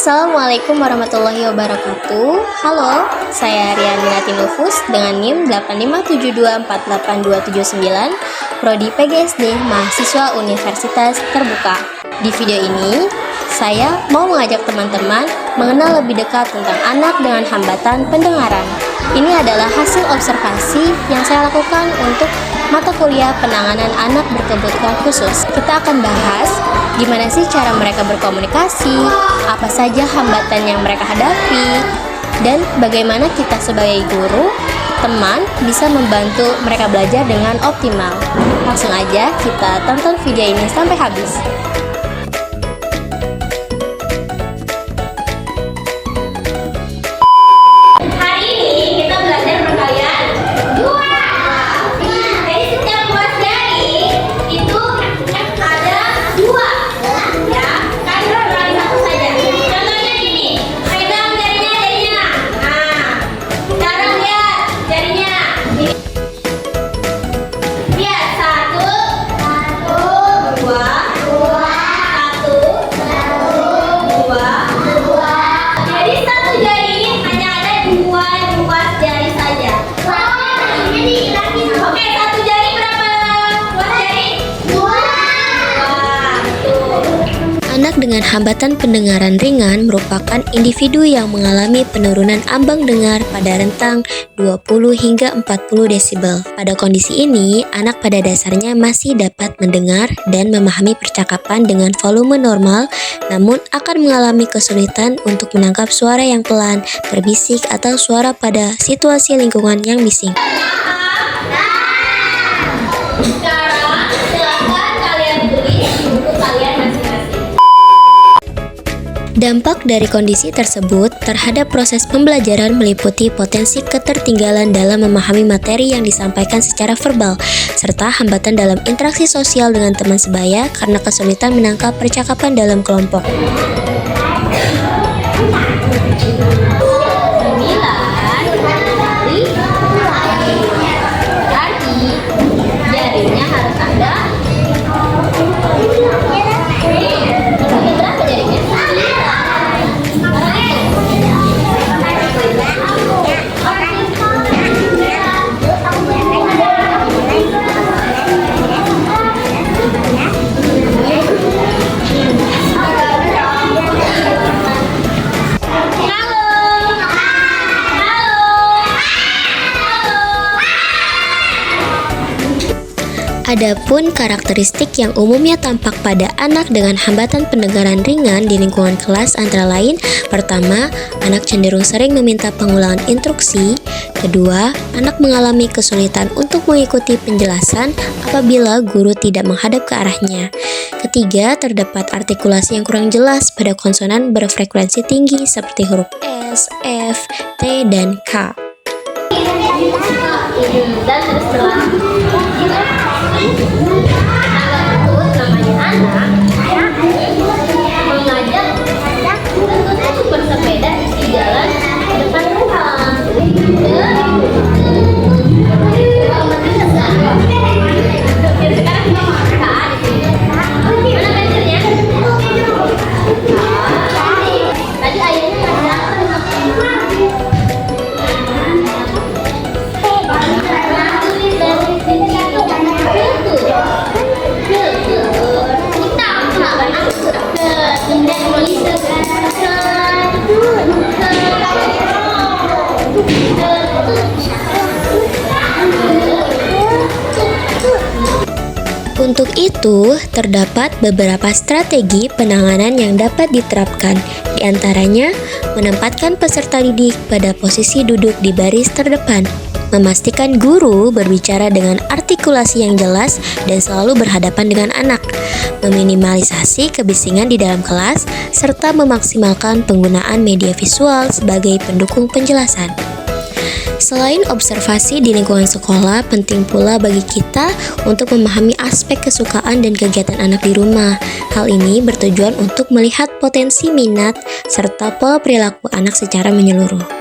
Assalamualaikum warahmatullahi wabarakatuh. Halo, saya Rian Minati Nufus dengan NIM 857248279, Prodi PGSD, mahasiswa Universitas Terbuka. Di video ini, saya mau mengajak teman-teman mengenal lebih dekat tentang anak dengan hambatan pendengaran. Ini adalah hasil observasi yang saya lakukan untuk mata kuliah penanganan anak berkebutuhan khusus. Kita akan bahas gimana sih cara mereka berkomunikasi, apa saja hambatan yang mereka hadapi, dan bagaimana kita sebagai guru, teman bisa membantu mereka belajar dengan optimal. Langsung aja kita tonton video ini sampai habis. Anak dengan hambatan pendengaran ringan merupakan individu yang mengalami penurunan ambang dengar pada rentang 20 hingga 40 desibel. Pada kondisi ini, anak pada dasarnya masih dapat mendengar dan memahami percakapan dengan volume normal, namun akan mengalami kesulitan untuk menangkap suara yang pelan, berbisik, atau suara pada situasi lingkungan yang bising. Dampak dari kondisi tersebut terhadap proses pembelajaran meliputi potensi ketertinggalan dalam memahami materi yang disampaikan secara verbal, serta hambatan dalam interaksi sosial dengan teman sebaya karena kesulitan menangkap percakapan dalam kelompok. Adapun karakteristik yang umumnya tampak pada anak dengan hambatan pendengaran ringan di lingkungan kelas antara lain: pertama, anak cenderung sering meminta pengulangan instruksi. Kedua, anak mengalami kesulitan untuk mengikuti penjelasan apabila guru tidak menghadap ke arahnya. Ketiga, terdapat artikulasi yang kurang jelas pada konsonan berfrekuensi tinggi seperti huruf S, F, T, dan K. Dan setelah mengajak untuk bersepeda di jalan depan rumah. Tadi ayahnya Untuk itu, terdapat beberapa strategi penanganan yang dapat diterapkan. Di antaranya, menempatkan peserta didik pada posisi duduk di baris terdepan, memastikan guru berbicara dengan artikulasi yang jelas dan selalu berhadapan dengan anak, meminimalisasi kebisingan di dalam kelas, serta memaksimalkan penggunaan media visual sebagai pendukung penjelasan. Selain observasi di lingkungan sekolah, penting pula bagi kita untuk memahami aspek kesukaan dan kegiatan anak di rumah. Hal ini bertujuan untuk melihat potensi minat serta pola perilaku anak secara menyeluruh.